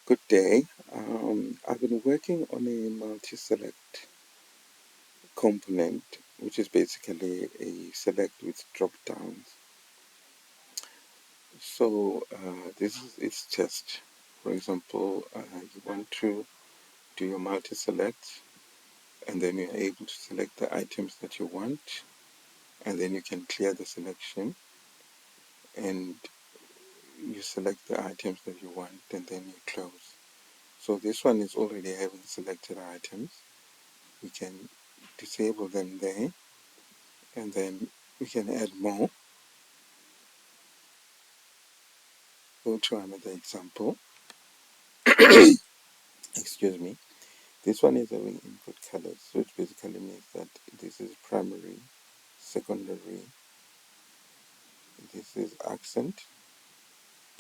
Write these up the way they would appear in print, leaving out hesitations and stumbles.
Good day. I've been working on a multi-select component, which is basically a select with drop downs. So this is its test. For example, you want to do your multi-select, and then you're able to select the items that you want, and then you can clear the selection, and you select the items that you want, and then you close. So this one is already having selected items. We can disable them there, and then we can add more. Go to another example. Excuse me. This one is having input colors, which basically means that this is primary, secondary, this is accent,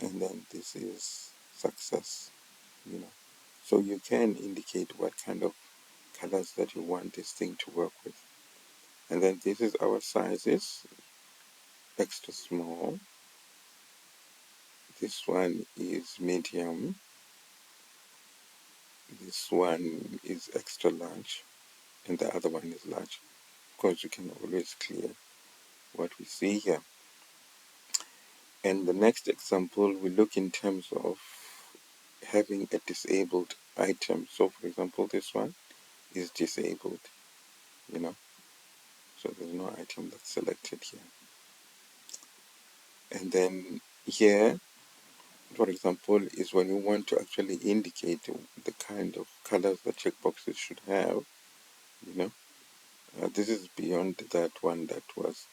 and then this is success. So you can indicate what kind of colors that you want this thing to work with. And then this is our sizes, extra small. This one is medium. This one is extra large, and the other one is large. Of course, you can always clear what we see here. And the next example, we look in terms of having a disabled item. So, for example, this one is disabled, so there's no item that's selected here. And then here, for example, is when you want to actually indicate the kind of colors the checkboxes should have, this is beyond that one that was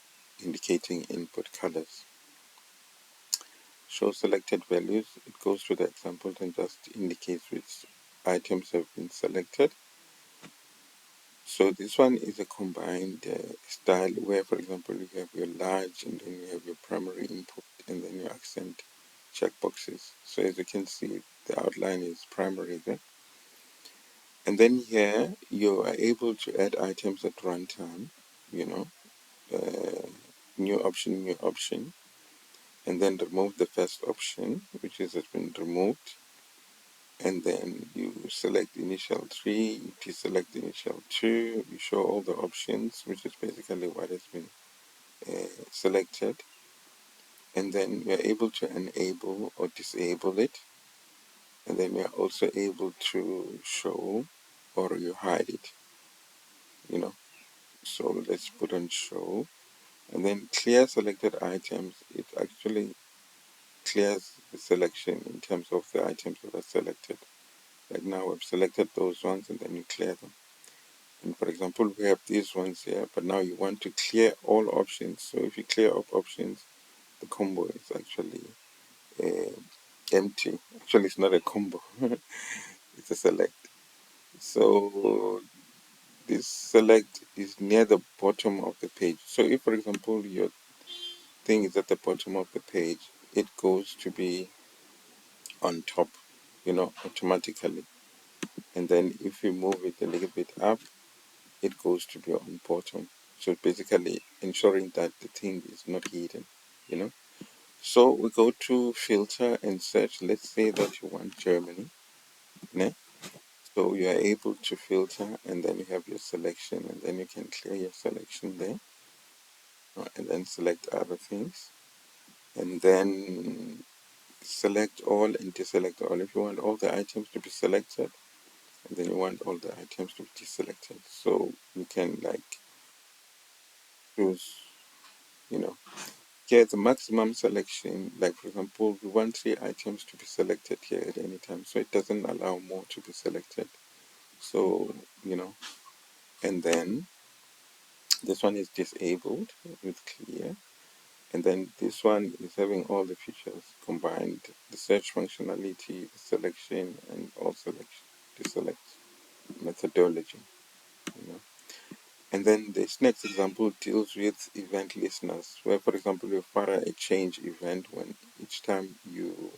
indicating input colors. Show selected values. It goes to the examples and just indicates which items have been selected. So this one is a combined style where, for example, you have your large and then you have your primary input and then your accent checkboxes. So as you can see, the outline is primary there. And then here you are able to add items at runtime, new option, and then remove the first option, which has been removed. And then you select initial 3, you deselect initial 2, you show all the options, which is basically what has been selected. And then you're able to enable or disable it. And then you're also able to show or you hide it, So let's put on show. And then clear selected items, it actually clears the selection in terms of the items that are selected. Like now we've selected those ones and then you clear them. And for example, we have these ones here, but now you want to clear all options. So if you clear all options, the combo is actually empty. Actually, it's not a combo, it's a select. So this select is near the bottom of the page. So if, for example, your thing is at the bottom of the page, it goes to be on top, automatically. And then if you move it a little bit up, it goes to be on bottom. So basically ensuring that the thing is not hidden, So we go to filter and search. Let's say that you want Germany. Ne? So you are able to filter and then you have your selection and then you can clear your selection there and then select other things and then select all and deselect all if you want all the items to be selected and then you want all the items to be deselected. So you can choose, get the maximum selection. Like for example, we want 3 items to be selected here at any time, so it doesn't allow more to be selected. So, and then this one is disabled with clear. And then this one is having all the features combined, the search functionality, the selection, and all selection, deselect methodology, And then this next example deals with event listeners, where, for example, you fire a change event when each time you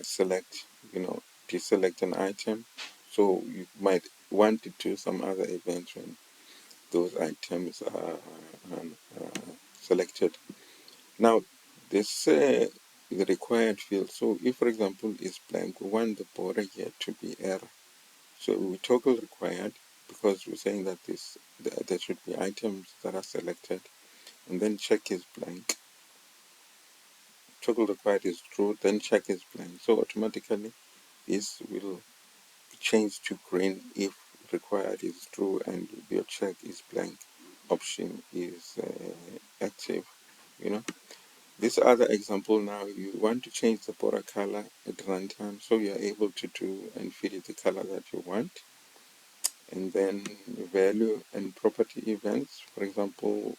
select, deselect an item. So you might want to do some other events when those items are selected. Now, this the required field. So if, for example, is blank, we want the border here to be error. So we toggle required because we're saying that there should be items that are selected, and then check is blank. Toggle required is true, then check is blank. So automatically this will change to green if required is true and your check is blank. Option is active. You know. This other example now, you want to change the border color at runtime, so you're able to do and feed it the color that you want. And then value and property events, for example,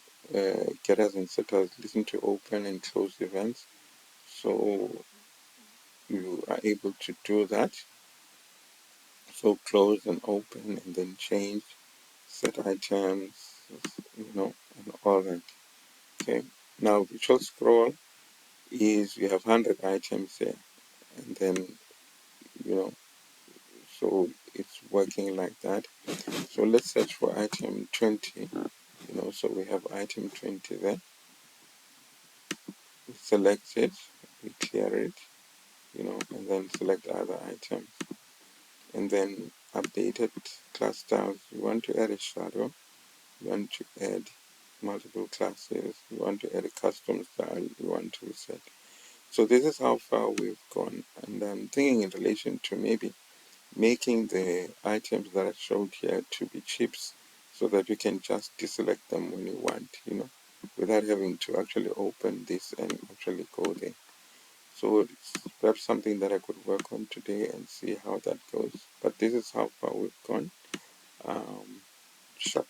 getters and setters listen to open and close events. So you are able to do that. So close and open and then change, set items, and all that. Okay. Now visual scroll is you have 100 items there, and then you know so it's working like that. So let's search for item 20. So we have item 20 there. We select it, we clear it, and then select other items, and then updated class styles. You want to add a shadow, you want to add multiple classes, you want to add a custom style, you want to reset. So this is how far we've gone, and I'm thinking in relation to maybe making the items that are showed here to be chips so that you can just deselect them when you want, without having to actually open this and actually go there. So it's perhaps something that I could work on today and see how that goes. But this is how far we've gone. Sharp.